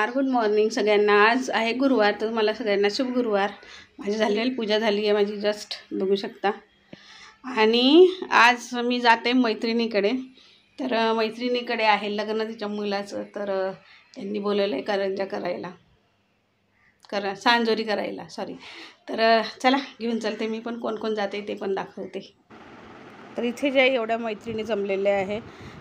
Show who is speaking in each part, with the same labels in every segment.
Speaker 1: नमस्कार, good morning सगळ्यांना। आज आहे गुरुवार, तर मला सगळ्यांना शुभ गुरुवार। माझी झालेली पूजा झाली आहे, माझी जस्ट बघू शकता। आणि आज मी जाते मैत्रिणीकडे। तर मैत्रिणीकडे आहे लग्न तिच्या मुलाचं, तर त्यांनी बोलवलं आहे करंजा करायला, सांजोरी करायला सॉरी। तर चला घेऊन चलते मी पण, कोण कोण जाते ते पण दाखवते। तर इथे ज्या एवढ्या मैत्रिणी जमलेल्या आहे,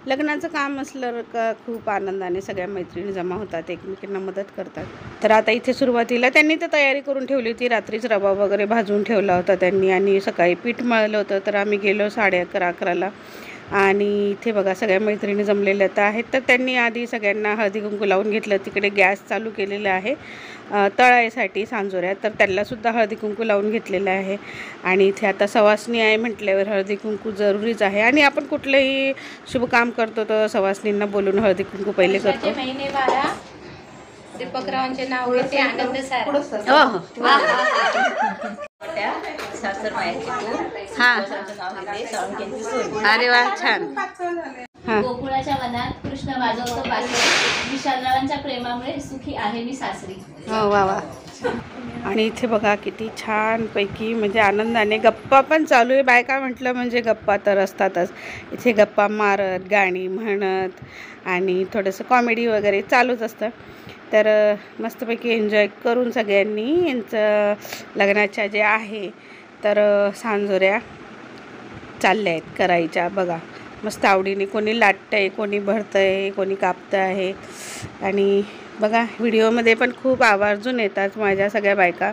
Speaker 1: लग्नाचं काम असलं का खूप आनंदाने सगळ्या मैत्रिणी जमा होतात, एकमेकांना मदत करतात। तर आता इथे सुरुवातीला त्यांनी तर तयारी करून ठेवली होती, रात्रीच रवा वगैरे भाजून ठेवला होता त्यांनी, आणि सकाळी पीठ मळलं होतं। तर आम्ही गेलो 11:30-11ला, आणि इथे बघा सगळ्या मैत्रिणी जमलेल्या आहेत। तर त्यांनी आधी सगळ्यांना हळदी कुंकू लावून घेतलं। तिकडे गॅस चालू केलेला आहे तळायसाठी सांजोऱ्या, तर त्यांनासुद्धा हळदी कुंकू लावून घेतलेलं आहे। आणि इथे आता सवासणी आहे म्हटल्यावर हळदी कुंकू जरुरीच आहे, आणि आपण कुठलंही शुभ काम करतो तर सवासणींना बोलून हळदी कुंकू पहिले करतो।
Speaker 2: महिने 12 दीपकरावांचे नाव घेते आनंद सर।
Speaker 1: हो हो हां, अरे वा छान। हां,
Speaker 2: गोकुळाच्या वनात कृष्ण वाजवतो बासरी, विशालरावांच्या प्रेमामुळे सुखी आहे मी सासरी।
Speaker 1: हो वा वा। आणि इथे बघा किती छान पैकी म्हणजे आनंदाने गप्पा पण चालू आहे। बायका म्हटलं म्हणजे गप्पा तर असतातच, इथे गप्पा मारत गाणी म्हणत आणि थोडंसं कॉमेडी वगैरे चालूच असतं। तर मस्तपैकी एन्जॉय करून सगळ्यांनी यांचं लग्नाच्या जे आहे तर सांजोऱ्या चालल्या आहेत करायच्या। बघा मस्त आवडीने कोणी लाटतं आहे, कोणी भरतं आहे, कोणी कापतं आहे। आणि बघा व्हिडिओमध्ये पण खूप आवर्जून येतात माझ्या सगळ्या बायका,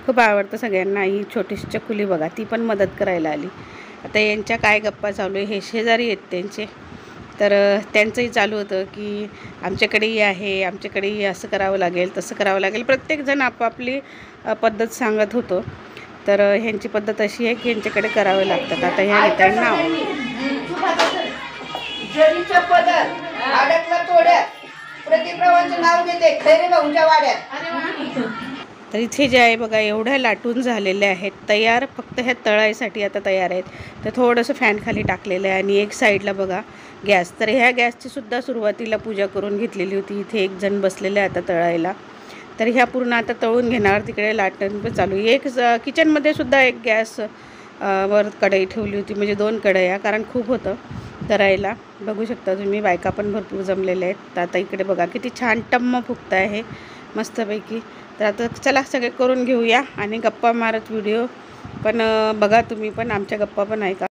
Speaker 1: खूप आवडतं सगळ्यांना। ही छोटीशी चकुली बघा, ती पण मदत करायला आली। आता यांच्या काय गप्पा चालू आहे, हे शेजारी आहेत त्यांचे, तर त्यांचंही चालू होतं की आमच्याकडेही आहे, आमच्याकडेही असं करावं लागेल, तसं करावं लागेल। प्रत्येकजण आपापली पद्धत सांगत होतो। तर ह्यांची पद्धत अशी आहे की यांच्याकडे करावं लागतात। आता ह्या घेतात नाव
Speaker 3: नाव घेते खैरे भाऊंच्या वाड्यात।
Speaker 1: तर इथे जे आहे बघा एवढ्या लाटून झालेल्या आहेत तयार, फक्त ह्या तळायसाठी आता तयार आहेत। तर थोडंसं फॅन खाली टाकलेलं आहे, आणि एक साईडला बघा गॅस, तर ह्या गॅसची सुद्धा सुरुवातीला पूजा करून घेतलेली होती। इथे एक जण बसलेले आहे आता तळायला, तर ह्या पूर्ण आता तळून घेणार। तिकडे लाटण पण चालू आहे। एक किचनमध्ये सुद्धा एक गॅस वर कढई ठेवली होती, म्हणजे 2 कढया, कारण खूप होतं करायला। बघू शकता तुम्ही बायका पण भरपूर जमलेल्या आहेत। तर आता इकडे बघा किती छान टम्म फुगतं आहे मस्तपैकी। तर आता चला सगळे करून घेऊया आणि गप्पा मारत व्हिडिओ पण बघा तुम्ही पण, आमच्या गप्पा पण ऐका।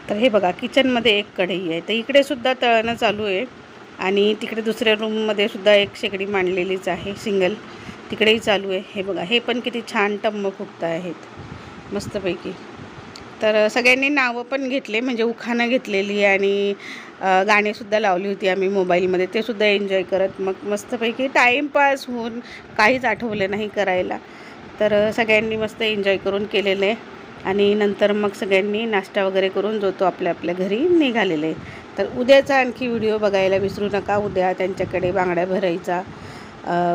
Speaker 1: तर हे बघा किचनमध्ये एक कढई आहे, तर इकडे सुद्धा तळणं चालू आहे, आणि तिकडे दुसऱ्या रूममध्ये सुद्धा एक शेगडी मांडलेलीच आहे सिंगल, तिकडेही चालू आहे। हे बघा हे पण किती छान टम्म फुगत आहेत मस्तपैकी। तर सगळ्यांनी नावं पण घेतले, म्हणजे उखाणं घेतलेली, आणि गाणेसुद्धा लावली होती आम्ही मोबाईलमध्ये, ते सुद्धा एन्जॉय करत मग मस्तपैकी टाईमपास होऊन काहीच आठवलं नाही करायला। तर सगळ्यांनी मस्त एन्जॉय करून केलेलं आहे, आणि नंतर मग सगळ्यांनी नाश्ता वगैरे करून जो तो आपल्या आपल्या घरी निघालेले। तर उद्याचा आणखी व्हिडिओ बघायला विसरू नका। उद्या त्यांच्याकडे बांगड्या भरायचा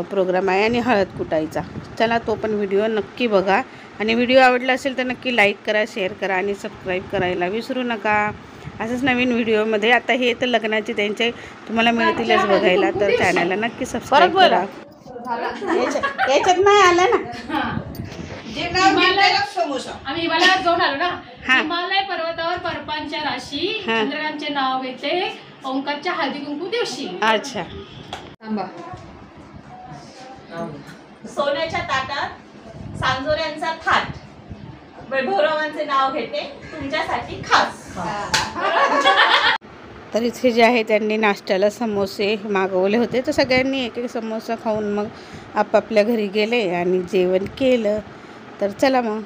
Speaker 1: प्रोग्राम आहे, आणि हळद कुटायचा। चला तो पण व्हिडिओ नक्की बघा, आणि व्हिडिओ आवडला असेल तर नक्की लाईक करा, शेअर करा, आणि सबस्क्राईब करायला विसरू नका। असंच नवीन व्हिडिओमध्ये आता हे तर लग्नाचे त्यांचे तुम्हाला मिळतीलच बघायला, तर चॅनलला नक्की सबस्क्राईब करा। याच्यात नाही आलं ना,
Speaker 2: आम्ही हिमालयात जाऊन आलो ना, हिमालय पर्वतावर पर्पांच्या राशी, चंद्रकांतचे नाव घेते ओंकारच्या हळदी कुंकू दिवशी।
Speaker 1: अच्छा,
Speaker 3: सोन्याच्या ताटात सांजोऱ्यांचा थाट, वैभवरावांचे नाव घेते तुमच्यासाठी खास।
Speaker 1: तर इथे जे आहे त्यांनी नाश्त्याला समोसे मागवले होते, तर सगळ्यांनी एक एक समोसा खाऊन मग आपापल्या घरी गेले आणि जेवण केलं। तर चला मग